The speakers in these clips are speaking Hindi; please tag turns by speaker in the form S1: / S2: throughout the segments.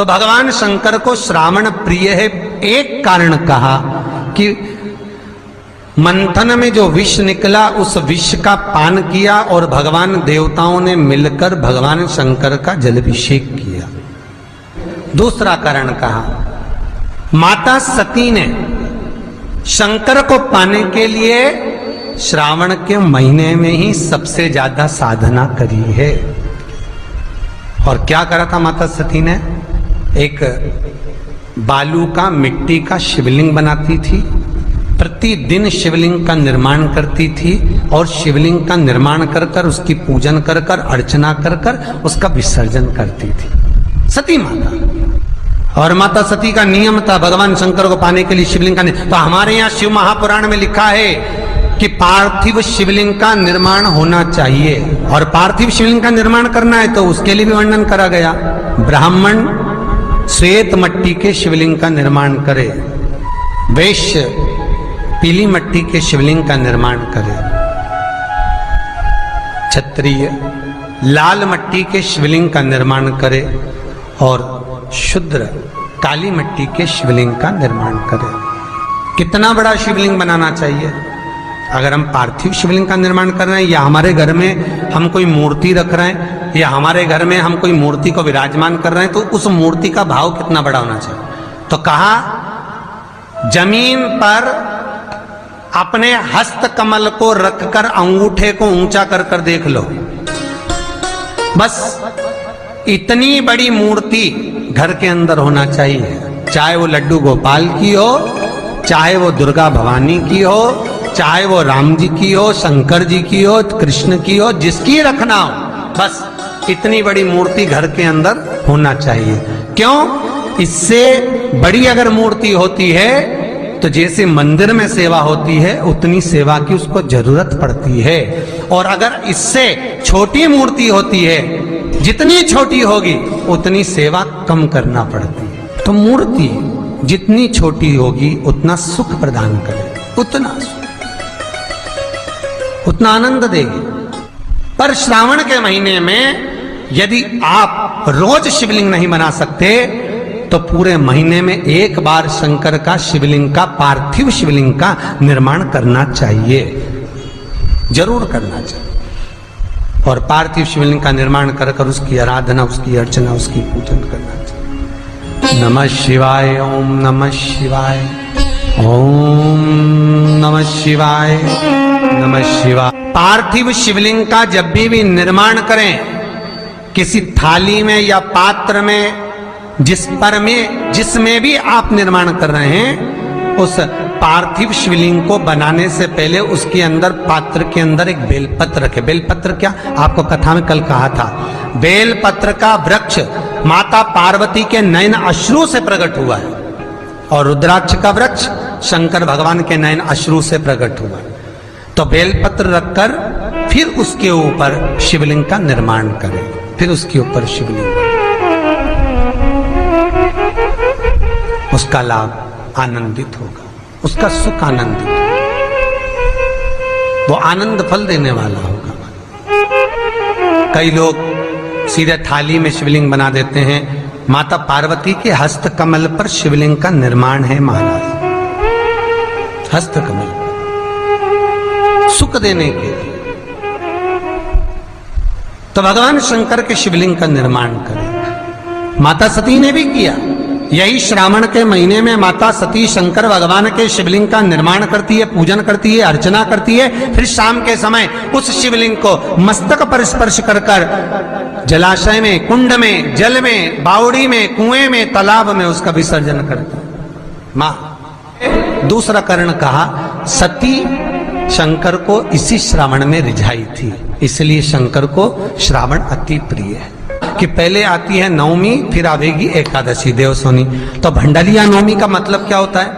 S1: तो भगवान शंकर को श्रावण प्रिय है। एक कारण कहा कि मंथन में जो विष निकला उस विष का पान किया और भगवान देवताओं ने मिलकर भगवान शंकर का जलाभिषेक किया। दूसरा कारण कहा, माता सती ने शंकर को पाने के लिए श्रावण के महीने में ही सबसे ज्यादा साधना करी है। और क्या करा था माता सती ने? एक बालू का, मिट्टी का शिवलिंग बनाती थी, प्रतिदिन शिवलिंग का निर्माण करती थी और शिवलिंग का निर्माण कर कर उसकी पूजन कर कर अर्चना कर कर उसका विसर्जन करती थी सती माता। और माता सती का नियम था भगवान शंकर को पाने के लिए शिवलिंग का। तो हमारे यहाँ शिव महापुराण में लिखा है कि पार्थिव शिवलिंग का निर्माण होना चाहिए, और पार्थिव शिवलिंग का निर्माण करना है तो उसके लिए भी वर्णन करा गया। ब्राह्मण श्वेत मट्टी के शिवलिंग का निर्माण करे, वैश्य पीली मट्टी के शिवलिंग का निर्माण करे, क्षत्रिय लाल मट्टी के शिवलिंग का निर्माण करे और शूद्र काली मट्टी के शिवलिंग का निर्माण करे। कितना बड़ा शिवलिंग बनाना चाहिए? अगर हम पार्थिव शिवलिंग का निर्माण कर रहे हैं या हमारे घर में हम कोई मूर्ति रख रहे हैं या हमारे घर में हम कोई मूर्ति को विराजमान कर रहे हैं, तो उस मूर्ति का भाव कितना बड़ा होना चाहिए? तो कहा, जमीन पर अपने हस्त कमल को रखकर अंगूठे को ऊंचा कर कर देख लो, बस इतनी बड़ी मूर्ति घर के अंदर होना चाहिए। चाहे वो लड्डू गोपाल की हो, चाहे वो दुर्गा भवानी की हो, चाहे वो राम जी की हो, शंकर जी की हो, कृष्ण की हो, जिसकी रखना हो, बस इतनी बड़ी मूर्ति घर के अंदर होना चाहिए। क्यों? इससे बड़ी अगर मूर्ति होती है तो जैसे मंदिर में सेवा होती है उतनी सेवा की उसको जरूरत पड़ती है, और अगर इससे छोटी मूर्ति होती है, जितनी छोटी होगी उतनी सेवा कम करना पड़ती है। तो मूर्ति जितनी छोटी होगी उतना सुख प्रदान करे, उतना आनंद देगी। पर श्रावण के महीने में यदि आप रोज शिवलिंग नहीं बना सकते तो पूरे महीने में एक बार शंकर का शिवलिंग का, पार्थिव शिवलिंग का निर्माण करना चाहिए, जरूर करना चाहिए। और पार्थिव शिवलिंग का निर्माण कर कर उसकी आराधना, उसकी अर्चना, उसकी पूजन करना चाहिए। नमः शिवाय, ओम नमः शिवाय, ओम नमः शिवाय, नमः शिवाय। पार्थिव शिवलिंग का जब भी निर्माण करें, किसी थाली में या पात्र में, जिसमें भी आप निर्माण कर रहे हैं, उस पार्थिव शिवलिंग को बनाने से पहले उसके अंदर, पात्र के अंदर एक बेलपत्र रखे। बेलपत्र क्या? आपको कथा में कल कहा था, बेलपत्र का वृक्ष माता पार्वती के नयन अश्रु से प्रकट हुआ है, और रुद्राक्ष का वृक्ष शंकर भगवान के नयन अश्रु से प्रकट हुआ है। तो बेलपत्र रखकर फिर उसके ऊपर शिवलिंग का निर्माण करें, फिर उसके ऊपर शिवलिंग, उसका लाभ आनंदित होगा, उसका सुख आनंदित होगा, वो आनंद फल देने वाला होगा। कई लोग सीधे थाली में शिवलिंग बना देते हैं। माता पार्वती के हस्त कमल पर शिवलिंग का निर्माण है महाराज, हस्त कमल सुख देने के लिए। तो भगवान शंकर के शिवलिंग का निर्माण करें। माता सती ने भी किया। यही श्रावण के महीने में माता सती शंकर भगवान के शिवलिंग का निर्माण करती है, पूजन करती है, अर्चना करती है। फिर शाम के समय उस शिवलिंग को मस्तक पर स्पर्श कर कर जलाशय में, कुंड में, जल में, बावड़ी में, कुएं में, तालाब में उसका विसर्जन करती है मां। दूसरा कारण कहा, सती शंकर को इसी श्रावण में रिझाई थी, इसलिए शंकर को श्रावण अति प्रिय है। कि पहले आती है नवमी, फिर आवेगी एकादशी, देवसोनी। तो भंडारिया नवमी का मतलब क्या होता है?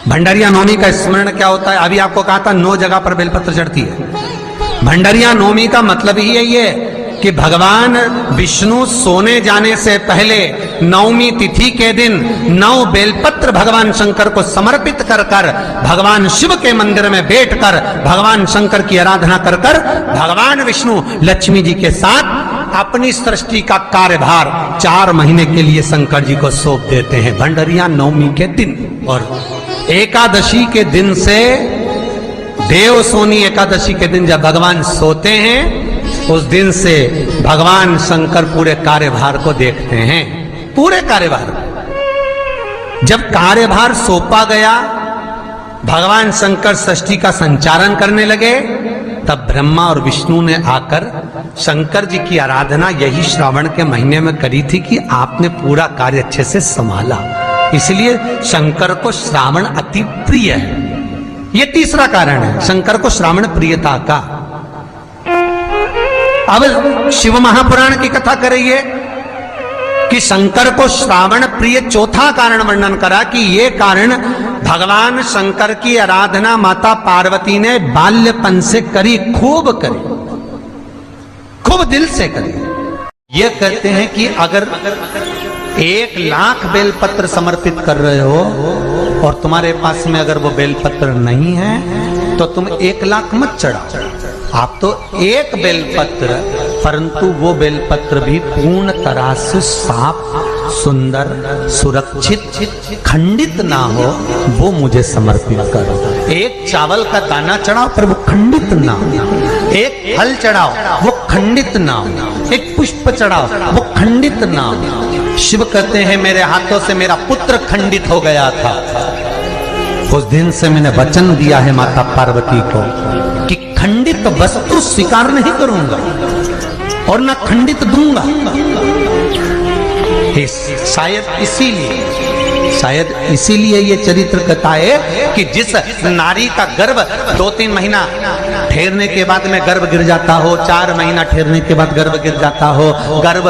S1: भंडारिया नवमी का स्मरण क्या होता है? अभी आपको कहा था 9 जगह पर बेलपत्र चढ़ती है। भंडारिया नवमी का मतलब ही यही है कि भगवान विष्णु सोने जाने से पहले नवमी तिथि के दिन 9 बेलपत्र भगवान शंकर को समर्पित कर कर भगवान शिव के मंदिर में बैठकर भगवान शंकर की आराधना कर कर भगवान विष्णु लक्ष्मी जी के साथ अपनी सृष्टि का कार्यभार 4 महीने के लिए शंकर जी को सौंप देते हैं भंडरिया नवमी के दिन। और एकादशी के दिन से, देव सोनी एकादशी के दिन जब भगवान सोते हैं, उस दिन से भगवान शंकर पूरे कार्यभार को देखते हैं, पूरे कार्यभार। जब कार्यभार सौंपा गया, भगवान शंकर सृष्टि का संचालन करने लगे, तब ब्रह्मा और विष्णु ने आकर शंकर जी की आराधना यही श्रावण के महीने में करी थी कि आपने पूरा कार्य अच्छे से संभाला, इसलिए शंकर को श्रावण अति प्रिय है। ये तीसरा कारण है शंकर को श्रावण प्रियता का। अब शिव महापुराण की कथा करिए कि शंकर को श्रावण प्रिय चौथा कारण वर्णन करा कि ये कारण भगवान शंकर की आराधना माता पार्वती ने बाल्यपन से करी, खूब करी, खूब दिल से करी। ये कहते हैं कि अगर 1,00,000 बेलपत्र समर्पित कर रहे हो और तुम्हारे पास में अगर वो बेलपत्र नहीं है तो तुम 1,00,000 मत चढ़ाओ, आप तो एक बेलपत्र, परंतु वो बेलपत्र भी पूर्ण तरह से साफ, सुंदर, सुरक्षित, खंडित ना हो, वो मुझे समर्पित करो। एक चावल का दाना चढ़ाओ पर वो खंडित ना हो, एक फल चढ़ाओ वो खंडित ना हो, एक पुष्प चढ़ाओ वो खंडित ना हो। शिव कहते हैं मेरे हाथों से मेरा पुत्र खंडित हो गया था, उस दिन से मैंने वचन दिया है माता पार्वती को कि खंडित वस्तु स्वीकार नहीं करूंगा और ना खंडित दूंगा। शायद इसीलिए ये चरित्र कथा है कि जिस नारी का गर्भ 2-3 महीना ठहरने के बाद में गर्भ गिर जाता हो, 4 महीना ठहरने के बाद गर्भ गिर जाता हो, गर्भ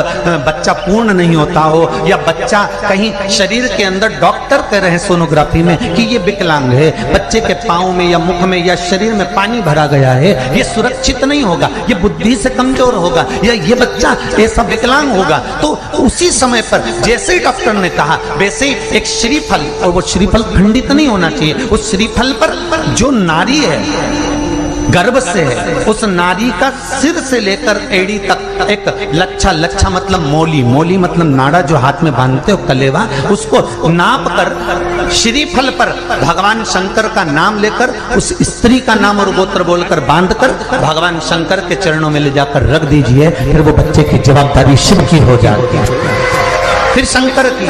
S1: बच्चा पूर्ण नहीं होता हो, या बच्चा कहीं शरीर के अंदर डॉक्टर कह रहे हैं सोनोग्राफी में कि ये विकलांग है, बच्चे के पाँव में या मुख में या शरीर में पानी भरा गया है, ये सुरक्षित नहीं होगा, ये बुद्धि से कमजोर होगा, या ये बच्चा ऐसा विकलांग होगा, तो उसी समय पर जैसे ही डॉक्टर ने कहा वैसे ही एक श्रीफल, और वो श्रीफल खंडित नहीं होना चाहिए, उस श्रीफल पर जो नारी है गर्भ से है, उस नारी का सिर से लेकर एड़ी तक एक लच्छा मतलब मोली मतलब नाड़ा जो हाथ में बांधते हो, कलेवा, उसको नाप कर श्रीफल पर भगवान शंकर का नाम लेकर उस स्त्री का नाम और गोत्र बोलकर बांधकर भगवान शंकर के चरणों में ले जाकर रख दीजिए, फिर वो बच्चे की जवाबदारी शिव की हो जाती है, फिर शंकर की,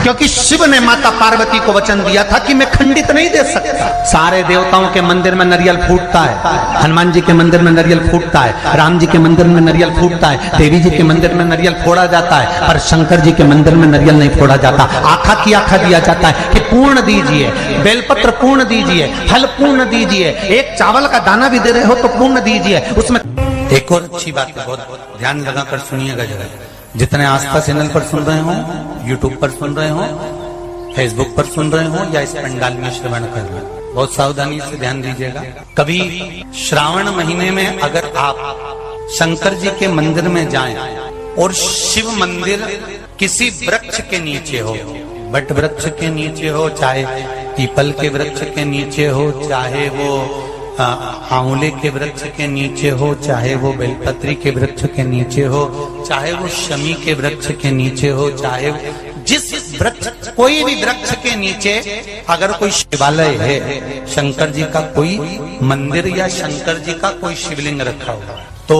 S1: क्योंकि शिव ने माता पार्वती को वचन दिया था कि मैं खंडित नहीं दे सकता। सारे देवताओं के मंदिर में नारियल फूटता है, हनुमान जी के मंदिर में नारियल फूटता है, राम जी के मंदिर में नारियल फूटता है, देवी जी के मंदिर में नारियल फोड़ा जाता है, पर शंकर जी के मंदिर में नारियल नहीं फोड़ा जाता। आखा की आखा दिया जाता है कि पूर्ण दीजिए, बेलपत्र पूर्ण दीजिए, फल पूर्ण दीजिए, एक चावल का दाना भी दे रहे हो तो पूर्ण दीजिए। उसमें एक और अच्छी बात है, बहुत ध्यान लगाकर सुनिएगा जरा। जितने आस्था चैनल पर सुन रहे हो, यूट्यूब पर सुन रहे हो, फेसबुक पर सुन रहे हो, या इस पंडाल में श्रवण कर रहे हो, बहुत सावधानी से ध्यान दीजिएगा। कभी श्रावण महीने में अगर आप शंकर जी के मंदिर में जाएं और शिव मंदिर किसी वृक्ष के नीचे हो, बट वृक्ष के नीचे हो, चाहे पीपल के वृक्ष के नीचे हो, चाहे वो आंवले के वृक्ष के नीचे हो, चाहे वो बेलपत्री के वृक्ष के नीचे हो, चाहे वो शमी के वृक्ष के नीचे हो, चाहे जिस वृक्ष, कोई भी वृक्ष के नीचे अगर कोई शिवालय है, शंकर जी का कोई मंदिर या शंकर जी का कोई शिवलिंग रखा हुआ, तो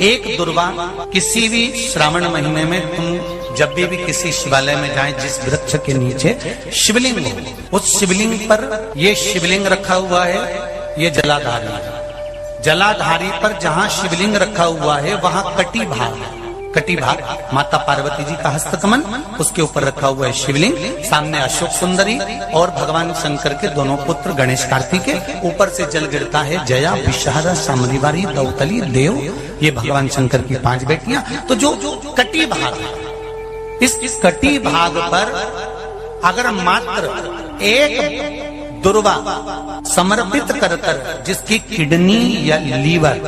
S1: एक दुर्वा किसी भी श्रावण महीने में तुम जब भी किसी शिवालय में जाएं, जिस वृक्ष के नीचे शिवलिंग हो, उस शिवलिंग पर ये शिवलिंग रखा हुआ है, ये जलाधारी है। जलाधारी पर जहां शिवलिंग रखा हुआ है वहां कटी भाग माता पार्वती जी का हस्तकमल, उसके ऊपर रखा हुआ है शिवलिंग, सामने अशोक सुंदरी और भगवान शंकर के दोनों पुत्र गणेश कार्तिकेय, ऊपर से जल गिरता है जया, विषहारा, सामरीवारी, दौतली, देव, ये भगवान शंकर की 5 बेटियां। तो जो कटी भाग है, इस कटी भाग पर अगर मात्र एक दुर्वा समर्पित कर जिसकी किडनी या लीवर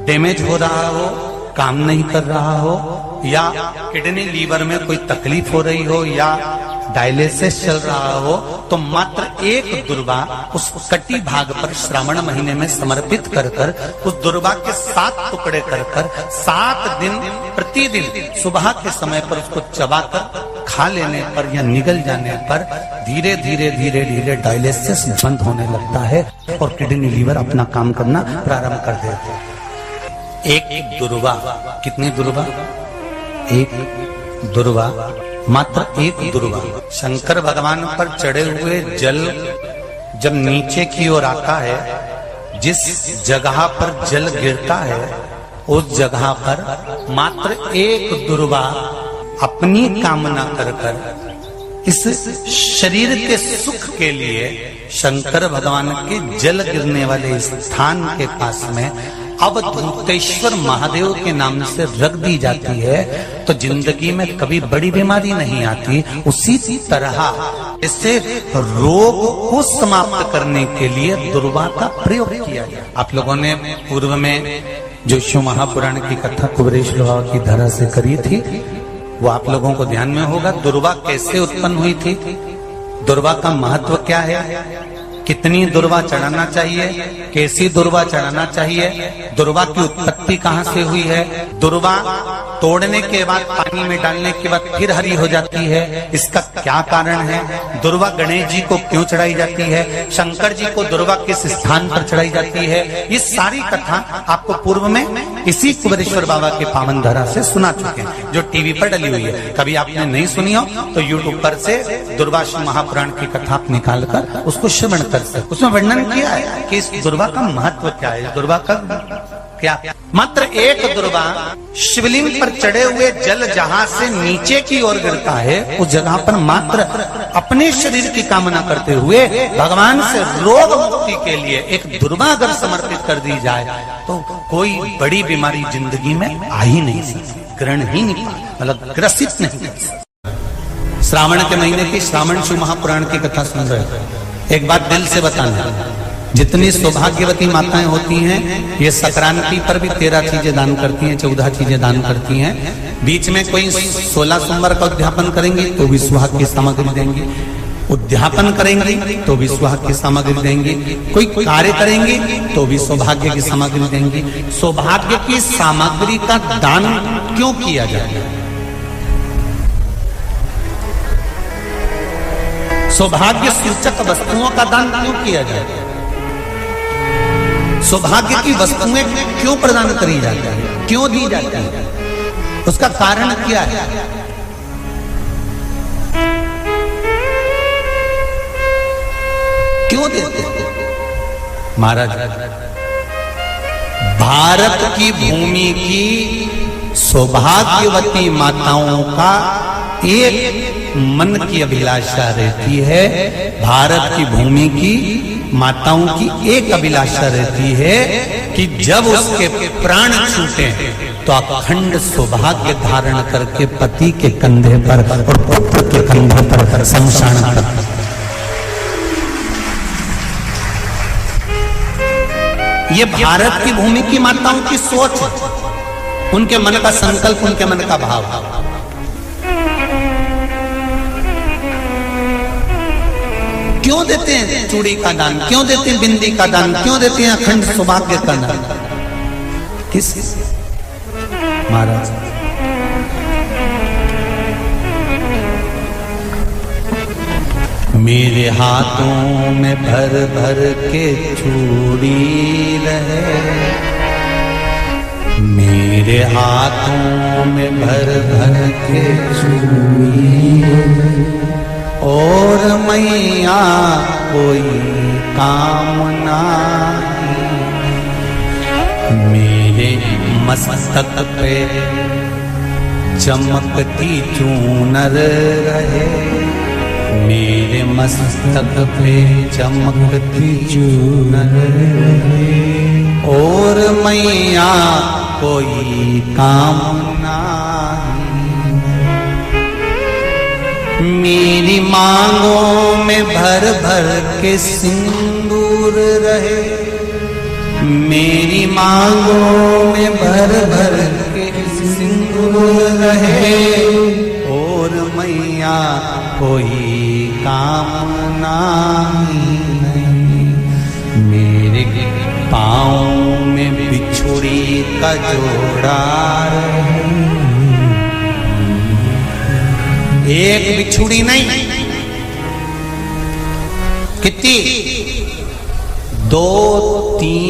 S1: डैमेज हो रहा हो, काम नहीं कर रहा हो, या किडनी लीवर में कोई तकलीफ हो रही हो, या डायलिसिस चल रहा हो,
S2: तो मात्र एक दुर्वा उस कटी भाग पर श्रावण महीने में समर्पित कर कर उस दुर्वा के 7 टुकड़े कर कर 7 दिन प्रतिदिन सुबह के समय पर उसको चबाकर खा लेने पर या निगल जाने पर धीरे धीरे धीरे धीरे डायलिसिस बंद होने लगता है और किडनी लीवर अपना काम करना प्रारंभ कर देते हैं। एक दुर्वा, कितनी दुर्वा? एक दुर्वा, मात्र एक दुर्वा। शंकर भगवान पर चढ़े हुए जल जब नीचे की ओर आता है, जिस जगह पर जल गिरता है उस जगह पर मात्र एक दुर्वा अपनी कामना कर कर इस शरीर के सुख के लिए शंकर भगवान के जल गिरने वाले स्थान के पास में अवधूतेश्वर महादेव के नाम से रख दी जाती है, तो जिंदगी में कभी बड़ी बीमारी नहीं आती। उसी तरह इससे रोग को समाप्त करने के लिए दुर्वा का प्रयोग किया गया। आप लोगों ने पूर्व में जो शिव महापुराण की कथा कुबेरेश लोहा की धरा से करी थी, वो आप लोगों को ध्यान में होगा। दुर्वा कैसे उत्पन्न हुई थी, दुर्वा का महत्व क्या है, कितनी दुर्वा चढ़ाना चाहिए, कैसी दुर्वा चढ़ाना चाहिए, दुर्वा की उत्पत्ति कहाँ से हुई है, दुर्वा तोड़ने के बाद पानी में डालने के बाद फिर हरी हो जाती है, इसका क्या कारण है, दुर्वा गणेश जी को क्यों चढ़ाई जाती है, शंकर जी को दुर्वा किस स्थान पर चढ़ाई जाती है, ये सारी कथा आपको पूर्व में इसी कुबेरेश्वर बाबा के पावन धरा से सुना चुके हैं, जो टीवी पर डली हुई है। कभी आपने नहीं सुनी हो तो यूट्यूब पर से दुर्वासा महापुराण की कथा आप निकाल कर उसको श्रवण कर सकते। उसमें वर्णन किया है कि इस दुर्वा का महत्व क्या है, दुर्वा का क्या। मात्र एक दुर्वा शिवलिंग पर चढ़े हुए जल जहां से नीचे की ओर गिरता है, उस जगह पर मात्र अपने शरीर की कामना करते हुए भगवान से रोग मुक्ति के लिए एक दुर्वा अगर समर्पित कर दी जाए तो कोई बड़ी बीमारी जिंदगी में आ ही नहीं सकती, ग्रहण ही नहीं, मतलब ग्रसित नहीं कर सकती। श्रावण के महीने की श्रावण शिव महापुराण की कथा सुन रहे हैं। एक बात दिल से बताना, जितनी सौभाग्यवती माताएं होती हैं ये संक्रांति पर भी 13 चीजें दान करती हैं, 14 चीजें दान करती हैं। बीच में कोई 16 सोमवार का उद्यापन करेंगी तो भी सुहाग की सामग्री देंगी, उद्यापन करेंगी तो भी सुहाग की सामग्री देंगी, कोई कार्य करेंगी तो भी सौभाग्य की सामग्री देंगी। सौभाग्य की सामग्री का दान क्यों किया जाए, सौभाग्य सूचक वस्तुओं का दान क्यों किया जाए, सौभाग्य की वस्तुएं क्यों प्रदान करी जाती है, क्यों दी जाती है, उसका कारण क्या है। क्यों देते हैं महाराज? भारत की भूमि की सौभाग्यवती माताओं का एक मन की अभिलाषा रहती है, भारत की भूमि की माताओं की एक अभिलाषा रहती है कि जब उसके प्राण छूटे तो अखंड सौभाग्य धारण करके पति के कंधे पर और पुत्र के कंधे पर शमशान कर। ये भारत की भूमि की माताओं की सोच है, उनके मन का संकल्प, उनके मन का भाव। क्यों देते हैं चूड़ी का दान, क्यों देते हैं बिंदी का दान, क्यों देते हैं अखंड सौभाग्य का दान, किस महाराज? मेरे हाथों में भर भर के चूड़ी रहे, मेरे हाथों में भर भर के चूड़ी, और मैया कोई कामना मेरे मस्तक पे चमकती चूनर रहे, मेरे मस्तक पे चमकती चूनर रहे, और मैया कोई कामना मेरी मांगों में भर भर के सिंदूर रहे, मेरी मांगों में भर भर के सिंदूर रहे, और मैया कोई कामना नहीं, मेरे पाँव में बिछुड़ी का जोड़ा रहे। एक बिछुड़ी नहीं, कितनी? 2 3